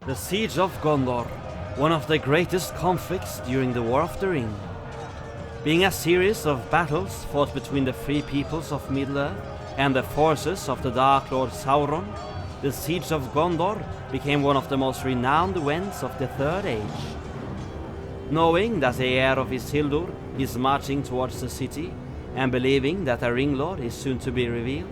The Siege of Gondor, one of the greatest conflicts during the War of the Ring. Being a series of battles fought between the free peoples of Middle-earth and the forces of the Dark Lord Sauron, the Siege of Gondor became one of the most renowned events of the Third Age. Knowing that the heir of Isildur is marching towards the city, and believing that a ring lord is soon to be revealed,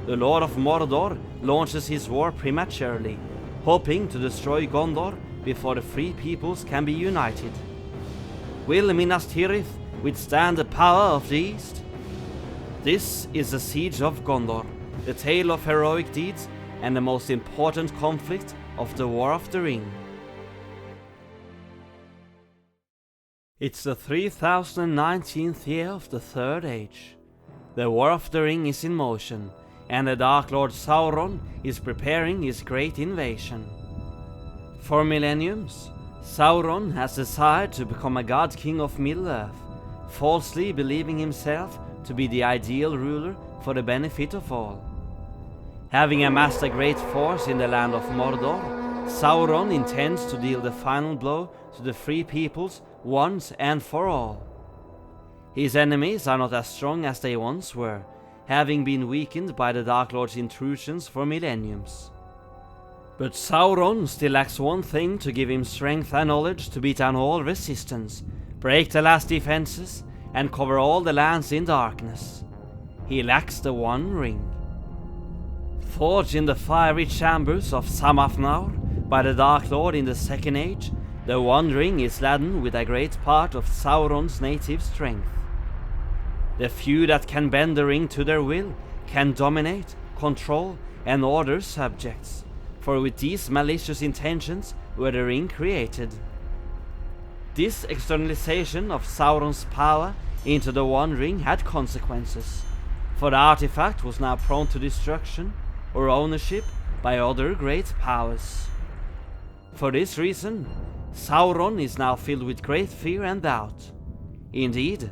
the Lord of Mordor launches his war prematurely, hoping to destroy Gondor before the free peoples can be united. Will Minas Tirith withstand the power of the East? This is the Siege of Gondor, the tale of heroic deeds and the most important conflict of the War of the Ring. It's the 3019th year of the Third Age. The War of the Ring is in motion, and the Dark Lord Sauron is preparing his great invasion. For millenniums, Sauron has desired to become a god king of Middle-earth, falsely believing himself to be the ideal ruler for the benefit of all. Having amassed a great force in the land of Mordor, Sauron intends to deal the final blow to the free peoples once and for all. His enemies are not as strong as they once were, having been weakened by the Dark Lord's intrusions for millenniums. But Sauron still lacks one thing to give him strength and knowledge to beat down all resistance, break the last defenses, and cover all the lands in darkness. He lacks the One Ring. Forged in the fiery chambers of Samafnaur by the Dark Lord in the Second Age, the One Ring is laden with a great part of Sauron's native strength. The few that can bend the ring to their will can dominate, control, and order subjects, for with these malicious intentions were the ring created. This externalization of Sauron's power into the One Ring had consequences, for the artifact was now prone to destruction or ownership by other great powers. For this reason, Sauron is now filled with great fear and doubt. Indeed,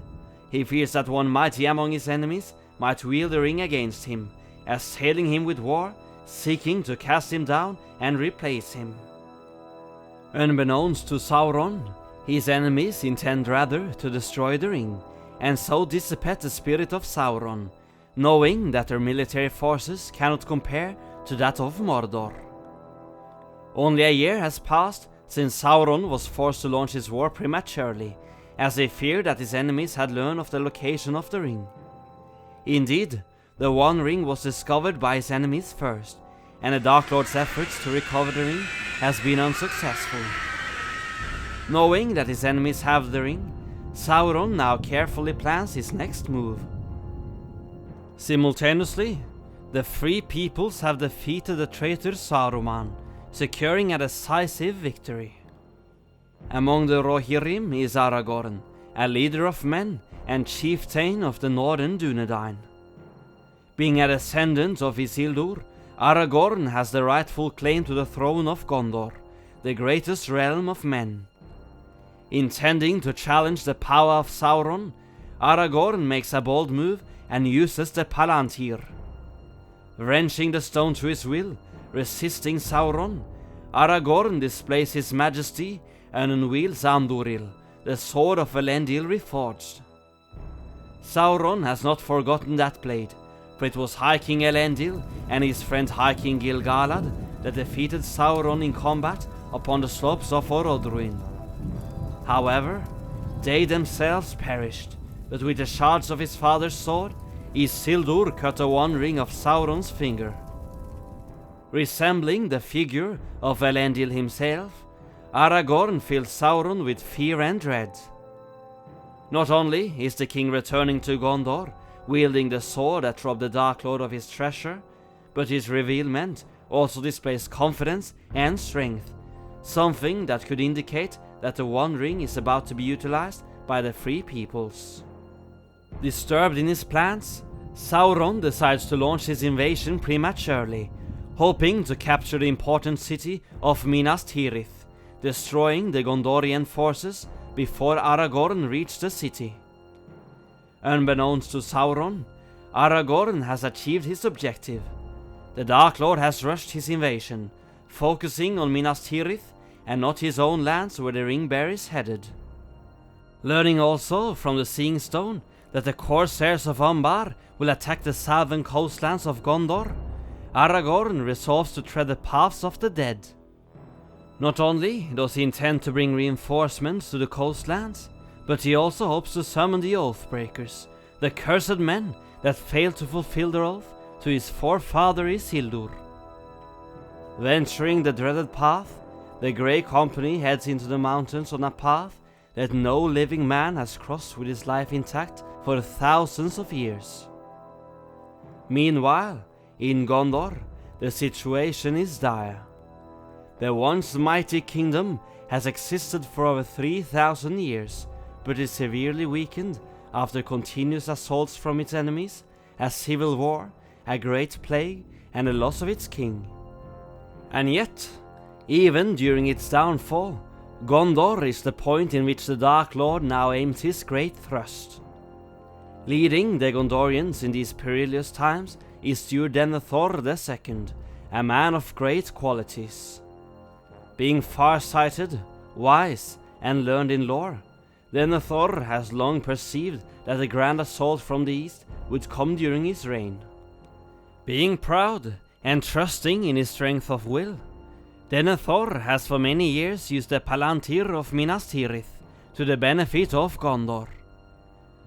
he fears that one mighty among his enemies might wield the ring against him, assailing him with war, seeking to cast him down and replace him. Unbeknownst to Sauron, his enemies intend rather to destroy the ring, and so dissipate the spirit of Sauron, knowing that their military forces cannot compare to that of Mordor. Only a year has passed since Sauron was forced to launch his war prematurely, as they feared that his enemies had learned of the location of the ring. Indeed, the One Ring was discovered by his enemies first, and the Dark Lord's efforts to recover the ring has been unsuccessful. Knowing that his enemies have the ring, Sauron now carefully plans his next move. Simultaneously, the free peoples have defeated the traitor Saruman, securing a decisive victory. Among the Rohirrim is Aragorn, a leader of men and chieftain of the northern Dunedain. Being a descendant of Isildur, Aragorn has the rightful claim to the throne of Gondor, the greatest realm of men. Intending to challenge the power of Sauron, Aragorn makes a bold move and uses the Palantir. Wrenching the stone to his will, resisting Sauron, Aragorn displays his majesty and unwields Anduril, the sword of Elendil reforged. Sauron has not forgotten that blade, for it was High King Elendil and his friend High King Gil-galad that defeated Sauron in combat upon the slopes of Orodruin. However, they themselves perished, but with the shards of his father's sword, Isildur cut the One Ring of Sauron's finger. Resembling the figure of Elendil himself, Aragorn fills Sauron with fear and dread. Not only is the king returning to Gondor, wielding the sword that robbed the Dark Lord of his treasure, but his revealment also displays confidence and strength, something that could indicate that the One Ring is about to be utilized by the free peoples. Disturbed in his plans, Sauron decides to launch his invasion prematurely, hoping to capture the important city of Minas Tirith, destroying the Gondorian forces before Aragorn reached the city. Unbeknownst to Sauron, Aragorn has achieved his objective. The Dark Lord has rushed his invasion, focusing on Minas Tirith and not his own lands where the ring bearer is headed. Learning also from the Seeing Stone that the corsairs of Umbar will attack the southern coastlands of Gondor, Aragorn resolves to tread the paths of the dead. Not only does he intend to bring reinforcements to the coastlands, but he also hopes to summon the Oathbreakers, the cursed men that failed to fulfill their oath to his forefather Isildur. Venturing the dreaded path, the Grey Company heads into the mountains on a path that no living man has crossed with his life intact for thousands of years. Meanwhile, in Gondor, the situation is dire. The once mighty kingdom has existed for over 3,000 years, but is severely weakened after continuous assaults from its enemies, a civil war, a great plague, and the loss of its king. And yet, even during its downfall, Gondor is the point in which the Dark Lord now aims his great thrust. Leading the Gondorians in these perilous times is Denethor II, a man of great qualities. Being far-sighted, wise, and learned in lore, Denethor has long perceived that a grand assault from the east would come during his reign. Being proud and trusting in his strength of will, Denethor has for many years used the Palantir of Minas Tirith to the benefit of Gondor.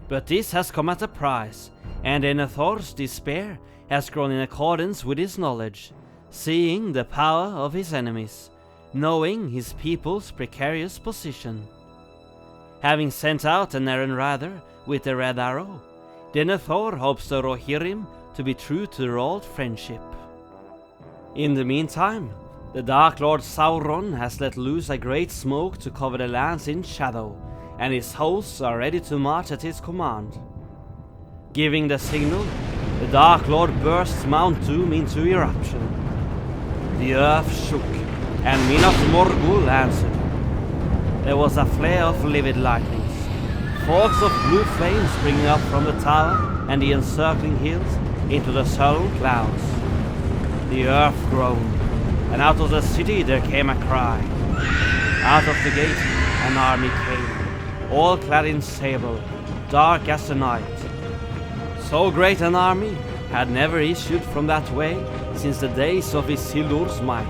But this has come at a price, and Denethor's despair has grown in accordance with his knowledge, seeing the power of his enemies, knowing his people's precarious position. Having sent out an errand rider with the red arrow, Denethor hopes the Rohirrim to be true to their old friendship. In the meantime, the Dark Lord Sauron has let loose a great smoke to cover the lands in shadow, and his hosts are ready to march at his command. Giving the signal, the Dark Lord bursts Mount Doom into eruption. The earth shook, and Minas Morgul answered. There was a flare of livid lightnings, forks of blue flames springing up from the tower and the encircling hills into the sullen clouds. The earth groaned, and out of the city there came a cry. Out of the gate an army came, all clad in sable, dark as the night. So great an army had never issued from that way since the days of Isildur's might,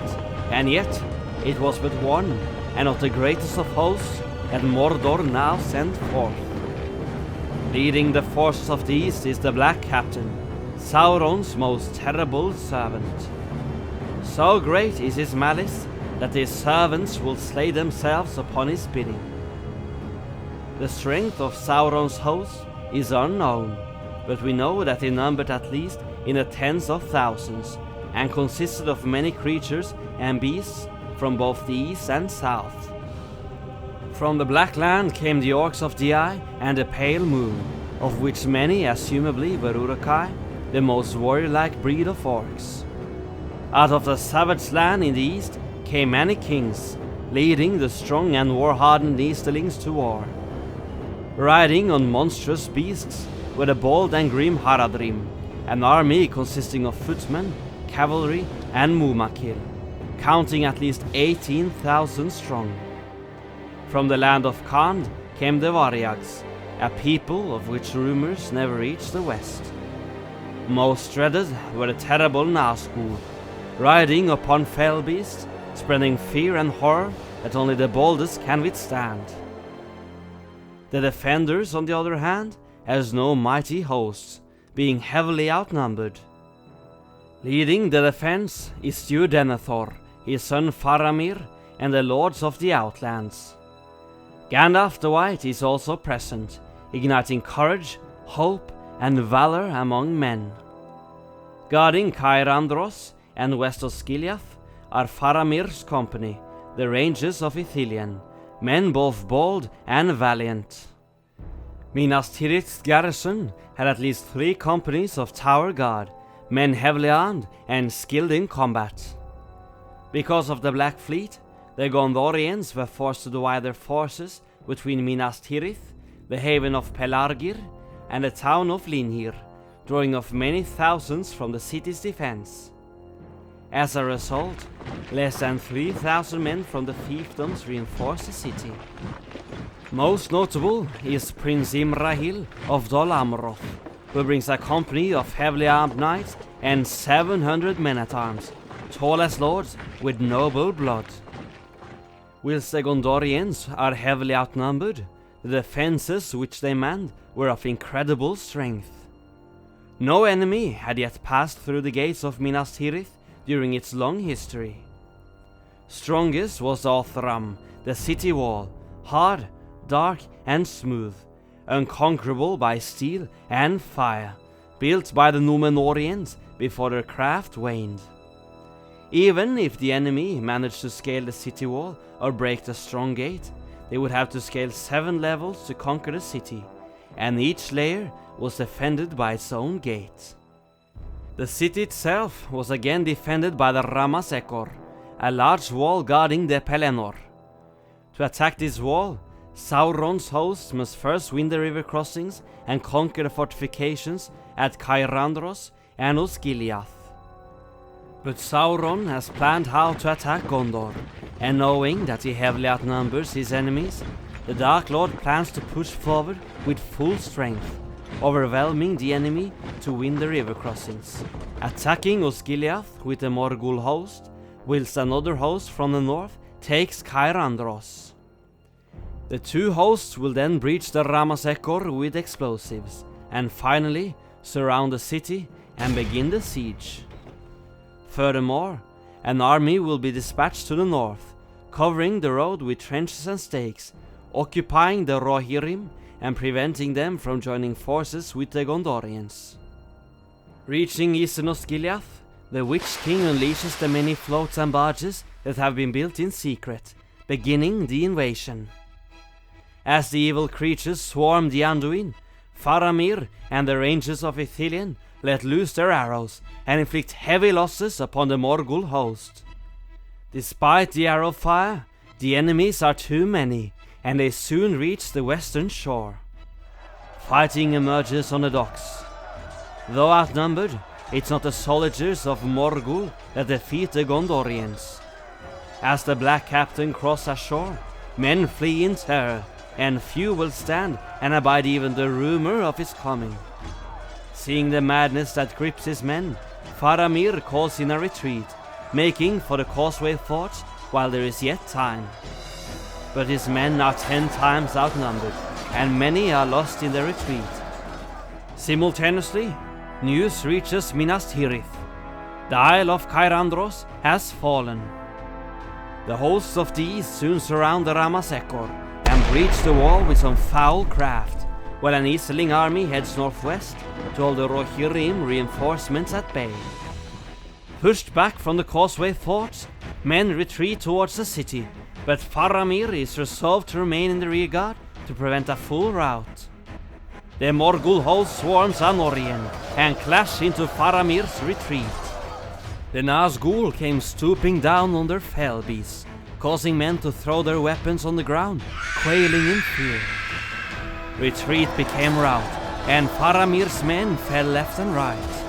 and yet it was but one, and not the greatest of hosts, that Mordor now sent forth. Leading the forces of the east is the Black Captain, Sauron's most terrible servant. So great is his malice that his servants will slay themselves upon his bidding. The strength of Sauron's host is unknown, but we know that they numbered at least in the tens of thousands, and consisted of many creatures and beasts from both the east and south. From the Black Land came the Orcs of the Eye and the Pale Moon, of which many assumably were Uruk-hai, the most warrior-like breed of orcs. Out of the savage land in the east came many kings, leading the strong and war-hardened Easterlings to war. Riding on monstrous beasts were the bold and grim Haradrim, an army consisting of footmen, cavalry, and Mumakil, counting at least 18,000 strong. From the land of Khand came the Variags, a people of which rumors never reached the west. Most dreaded were the terrible Nazgûl, riding upon fell beasts, spreading fear and horror that only the boldest can withstand. The defenders, on the other hand, has no mighty hosts, being heavily outnumbered. Leading the defense is Denethor, his son Faramir, and the lords of the Outlands. Gandalf the White is also present, igniting courage, hope, and valor among men. Guarding Cair Andros and West Osgiliath are Faramir's company, the ranges of Ithilien, men both bold and valiant. Minas Tirith's garrison had at least 3 companies of tower guard, men heavily armed and skilled in combat. Because of the Black Fleet, the Gondorians were forced to divide their forces between Minas Tirith, the haven of Pelargir, and the town of Linhir, drawing off many thousands from the city's defense. As a result, less than 3,000 men from the fiefdoms reinforce the city. Most notable is Prince Imrahil of Dol Amroth, who brings a company of heavily armed knights and 700 men-at-arms, tall as lords with noble blood. Whilst the Gondorians are heavily outnumbered, the defenses which they manned were of incredible strength. No enemy had yet passed through the gates of Minas Tirith during its long history. Strongest was Othram, the city wall, hard, dark and smooth, unconquerable by steel and fire, built by the Númenóreans before their craft waned. Even if the enemy managed to scale the city wall or break the strong gate, they would have to scale 7 levels to conquer the city, and each layer was defended by its own gate. The city itself was again defended by the Ramasekor, a large wall guarding the Pelennor. To attack this wall, Sauron's hosts must first win the river crossings and conquer the fortifications at Caerandros and Osgiliath. But Sauron has planned how to attack Gondor, and knowing that he heavily outnumbers his enemies, the Dark Lord plans to push forward with full strength, overwhelming the enemy to win the river crossings, attacking Osgiliath with a Morgul host, whilst another host from the north takes Caerandros. The two hosts will then breach the Ramasekor with explosives, and finally surround the city and begin the siege. Furthermore, an army will be dispatched to the north, covering the road with trenches and stakes, occupying the Rohirrim and preventing them from joining forces with the Gondorians. Reaching eastern Osgiliath, the Witch King unleashes the many floats and barges that have been built in secret, beginning the invasion. As the evil creatures swarm the Anduin, Faramir and the rangers of Ithilien let loose their arrows and inflict heavy losses upon the Morgul host. Despite the arrow fire, the enemies are too many, and they soon reach the western shore. Fighting emerges on the docks. Though outnumbered, it's not the soldiers of Morgul that defeat the Gondorians. As the Black Captain crosses ashore, men flee in terror, and few will stand and abide even the rumor of his coming. Seeing the madness that grips his men, Faramir calls in a retreat, making for the Causeway Forts while there is yet time. But his men are 10 times outnumbered, and many are lost in the retreat. Simultaneously, news reaches Minas Tirith. The Isle of Caerandros has fallen. The hosts of the east soon surround the Ramasekor and breach the wall with some foul craft, while an Isling army heads northwest to hold the Rohirrim reinforcements at bay. Pushed back from the Causeway Forts, men retreat towards the city, but Faramir is resolved to remain in the rearguard to prevent a full rout. The Morgul host swarms Anórien and clash into Faramir's retreat. The Nazgûl came stooping down on their fell beasts, causing men to throw their weapons on the ground, quailing in fear. Retreat became rout, and Faramir's men fell left and right.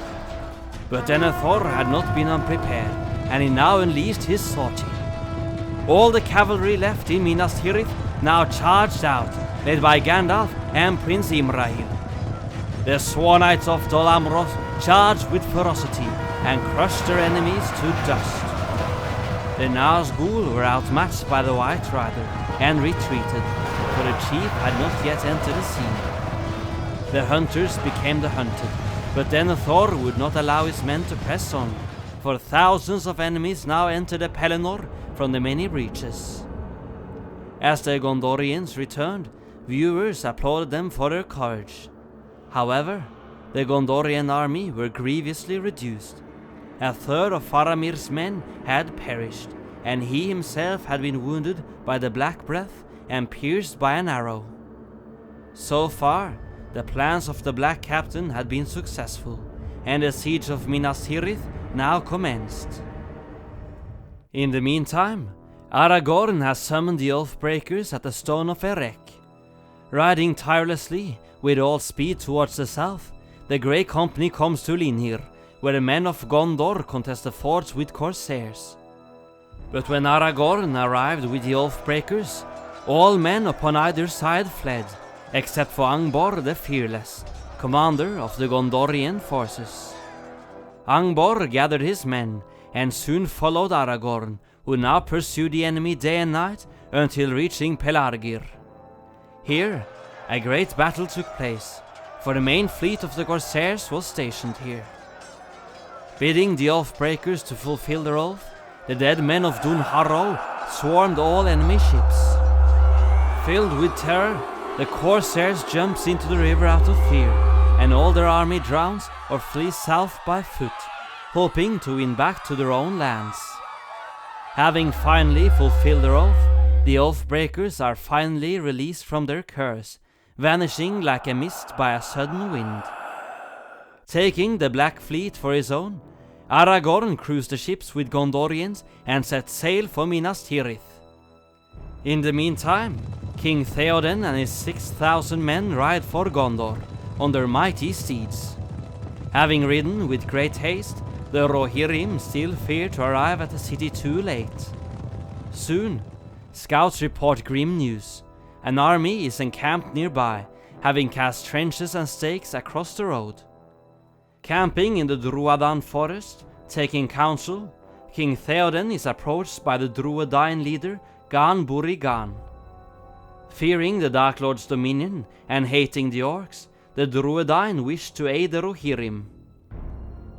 But Denethor had not been unprepared, and he now unleashed his sortie. All the cavalry left in Minas Tirith now charged out, led by Gandalf and Prince Imrahil. The Swan Knights of Dol Amroth charged with ferocity and crushed their enemies to dust. The Nazgûl were outmatched by the White Rider and retreated, for the chief had not yet entered the scene. The hunters became the hunted, but Denethor would not allow his men to press on, for thousands of enemies now entered the Pelennor from the many breaches. As the Gondorians returned, viewers applauded them for their courage. However, the Gondorian army were grievously reduced. A third of Faramir's men had perished, and he himself had been wounded by the Black Breath and pierced by an arrow. So far, the plans of the Black Captain had been successful, and the siege of Minas Tirith now commenced. In the meantime, Aragorn has summoned the Oathbreakers at the Stone of Erech. Riding tirelessly with all speed towards the south, the Grey Company comes to Linhir, where the men of Gondor contest the forts with corsairs. But when Aragorn arrived with the Oathbreakers, all men upon either side fled, except for Angbor the Fearless, commander of the Gondorian forces. Angbor gathered his men, and soon followed Aragorn, who now pursued the enemy day and night until reaching Pelargir. Here, a great battle took place, for the main fleet of the Corsairs was stationed here. Bidding the Oathbreakers to fulfill their oath, the dead men of Dun Harrow swarmed all enemy ships. Filled with terror, the Corsairs jumps into the river out of fear, and all their army drowns or flees south by foot, hoping to win back to their own lands. Having finally fulfilled their oath, the Oathbreakers are finally released from their curse, vanishing like a mist by a sudden wind. Taking the Black Fleet for his own, Aragorn cruised the ships with Gondorians and set sail for Minas Tirith. In the meantime, King Theoden and his 6,000 men ride for Gondor on their mighty steeds. Having ridden with great haste, the Rohirrim still fear to arrive at the city too late. Soon, scouts report grim news. An army is encamped nearby, having cast trenches and stakes across the road. Camping in the Druadan forest, taking counsel, King Theoden is approached by the Druidine leader Gan Burigan. Fearing the Dark Lord's dominion and hating the orcs, the Druidine wish to aid the Rohirrim.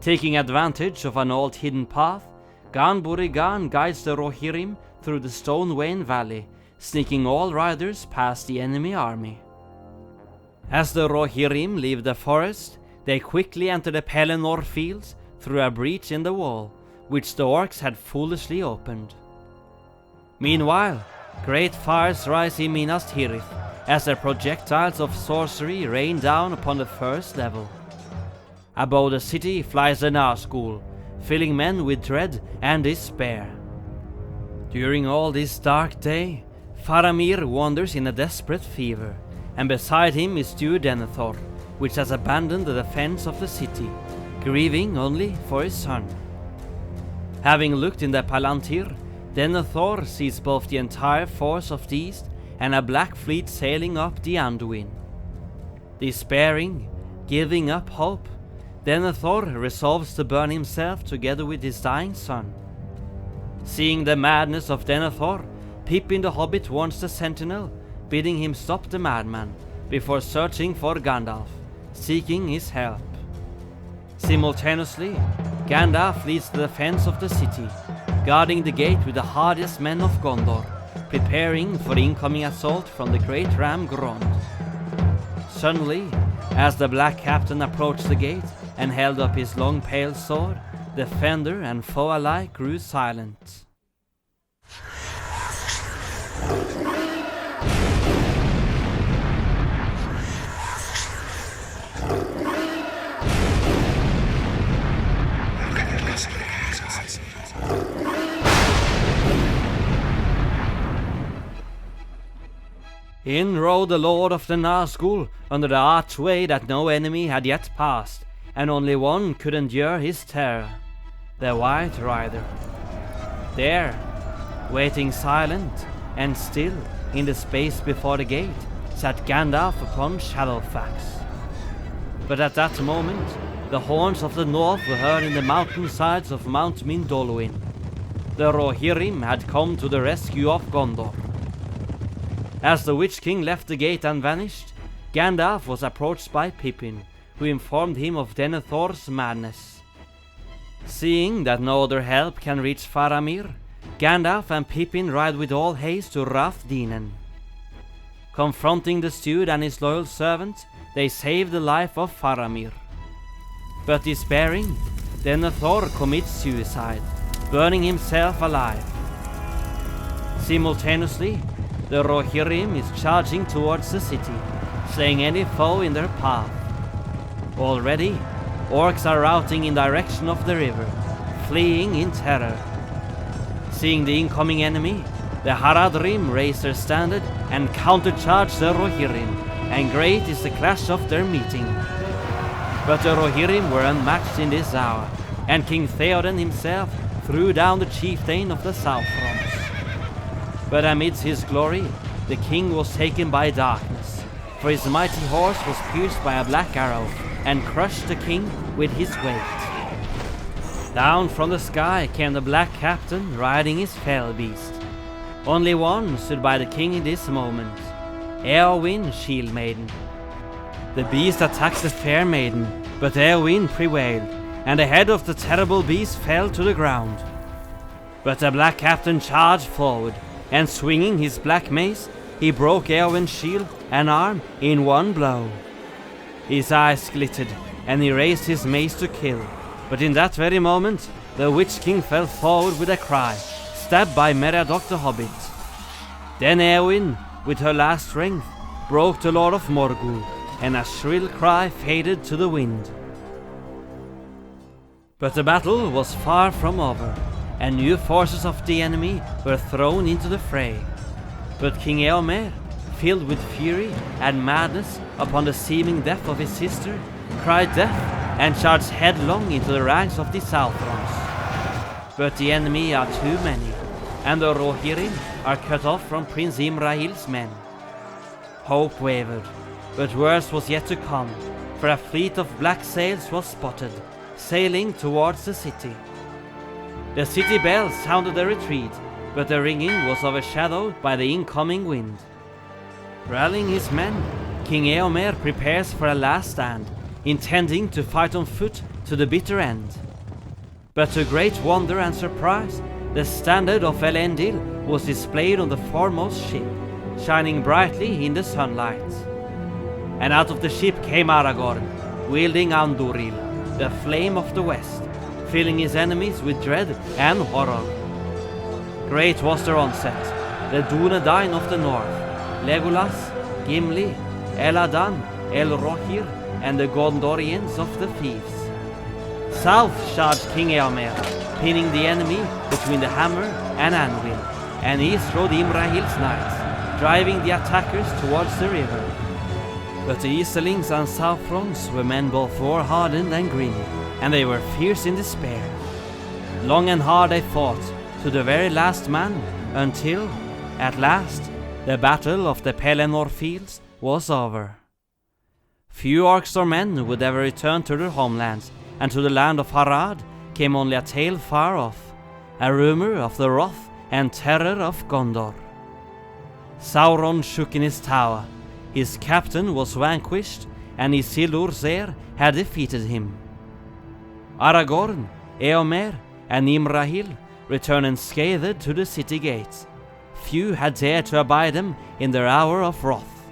Taking advantage of an old hidden path, Gan Burigan guides the Rohirrim through the Stone Wain Valley, sneaking all riders past the enemy army. As the Rohirrim leave the forest, they quickly enter the Pelennor fields through a breach in the wall, which the orcs had foolishly opened. Meanwhile, great fires rise in Minas Tirith, as the projectiles of sorcery rain down upon the first level. Above the city flies the Nazgul, filling men with dread and despair. During all this dark day, Faramir wanders in a desperate fever, and beside him is steward Denethor, which has abandoned the defense of the city, grieving only for his son. Having looked in the Palantir, Denethor sees both the entire force of the east and a black fleet sailing up the Anduin. Despairing, giving up hope, Denethor resolves to burn himself together with his dying son. Seeing the madness of Denethor, Pippin the Hobbit warns the sentinel, bidding him stop the madman, before searching for Gandalf, seeking his help. Simultaneously, Gandalf leads the defense of the city, guarding the gate with the hardiest men of Gondor, preparing for the incoming assault from the great ram Grond. Suddenly, as the Black Captain approached the gate and held up his long pale sword, defender and foe alike grew silent. In rode the Lord of the Nazgul under the archway that no enemy had yet passed, and only one could endure his terror, the White Rider. There, waiting silent and still in the space before the gate, sat Gandalf upon Shadowfax. But at that moment, the horns of the north were heard in the mountainsides of Mount Mindolluin. The Rohirrim had come to the rescue of Gondor. As the Witch King left the gate and vanished, Gandalf was approached by Pippin, who informed him of Denethor's madness. Seeing that no other help can reach Faramir, Gandalf and Pippin ride with all haste to Rath Dinen. Confronting the steward and his loyal servant, they save the life of Faramir. But despairing, Denethor commits suicide, burning himself alive. Simultaneously, the Rohirrim is charging towards the city, slaying any foe in their path. Already, orcs are routing in direction of the river, fleeing in terror. Seeing the incoming enemy, the Haradrim raise their standard and countercharge the Rohirrim, and great is the clash of their meeting. But the Rohirrim were unmatched in this hour, and King Theoden himself threw down the chieftain of the Southrons. But amidst his glory, the king was taken by darkness, for his mighty horse was pierced by a black arrow, and crushed the king with his weight. Down from the sky came the black captain riding his fell beast. Only one stood by the king in this moment, Eowyn, Shield Maiden. The beast attacked the fair maiden, but Eowyn prevailed, and the head of the terrible beast fell to the ground. But the black captain charged forward, and swinging his black mace, he broke Eowyn's shield and arm in one blow. His eyes glittered, and he raised his mace to kill, but in that very moment, the Witch King fell forward with a cry, stabbed by Meriadoc the Hobbit. Then Eowyn, with her last strength, broke the Lord of Mordor, and a shrill cry faded to the wind. But the battle was far from over, and new forces of the enemy were thrown into the fray. But King Eomer, filled with fury and madness upon the seeming death of his sister, cried death and charged headlong into the ranks of the Southrons. But the enemy are too many, and the Rohirrim are cut off from Prince Imrahil's men. Hope wavered, but worse was yet to come, for a fleet of black sails was spotted, sailing towards the city. The city bells sounded a retreat, but the ringing was overshadowed by the incoming wind. Rallying his men, King Eomer prepares for a last stand, intending to fight on foot to the bitter end. But to great wonder and surprise, the standard of Elendil was displayed on the foremost ship, shining brightly in the sunlight. And out of the ship came Aragorn, wielding Andúril, the flame of the west, filling his enemies with dread and horror. Great was their onset, the Dúnedain of the north, Legolas, Gimli, Eladan, El-Rohir, and the Gondorians of the Fiefs. South charged King Eomer, pinning the enemy between the hammer and anvil, and east rode Imrahil's knights, driving the attackers towards the river. But the Easterlings and Southrons were men both war-hardened and grim, and they were fierce in despair. Long and hard they fought, to the very last man, until, at last, the battle of the Pelennor fields was over. Few orcs or men would ever return to their homelands, and to the land of Harad came only a tale far off, a rumor of the wrath and terror of Gondor. Sauron shook in his tower, his captain was vanquished, and Isildur's heir had defeated him. Aragorn, Eomer, and Imrahil returned unscathed to the city gates. Few had dared to abide them in their hour of wrath.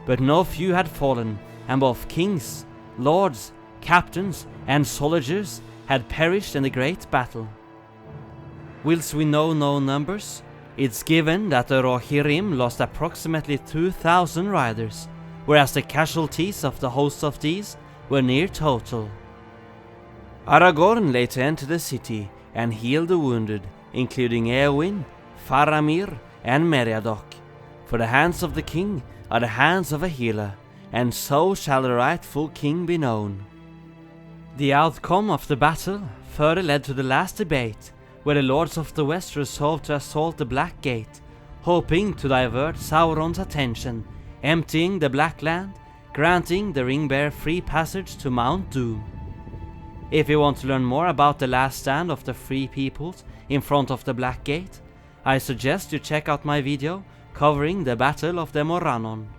But no few had fallen, and both kings, lords, captains, and soldiers had perished in the great battle. Whilst we know no numbers, it's given that the Rohirrim lost approximately 2,000 riders, whereas the casualties of the host of these were near total. Aragorn later entered the city and healed the wounded, including Eowyn, Faramir, and Meriadoc. For the hands of the king are the hands of a healer, and so shall the rightful king be known. The outcome of the battle further led to the last debate, where the lords of the west resolved to assault the Black Gate, hoping to divert Sauron's attention, emptying the Black Land, granting the Ringbearer free passage to Mount Doom. If you want to learn more about the last stand of the Free Peoples in front of the Black Gate, I suggest you check out my video covering the Battle of the Morannon.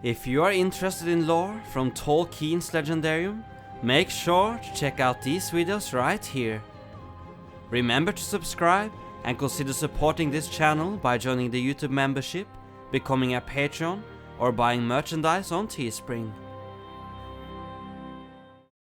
If you are interested in lore from Tolkien's Legendarium, make sure to check out these videos right here. Remember to subscribe and consider supporting this channel by joining the YouTube membership, becoming a Patreon, or buying merchandise on Teespring.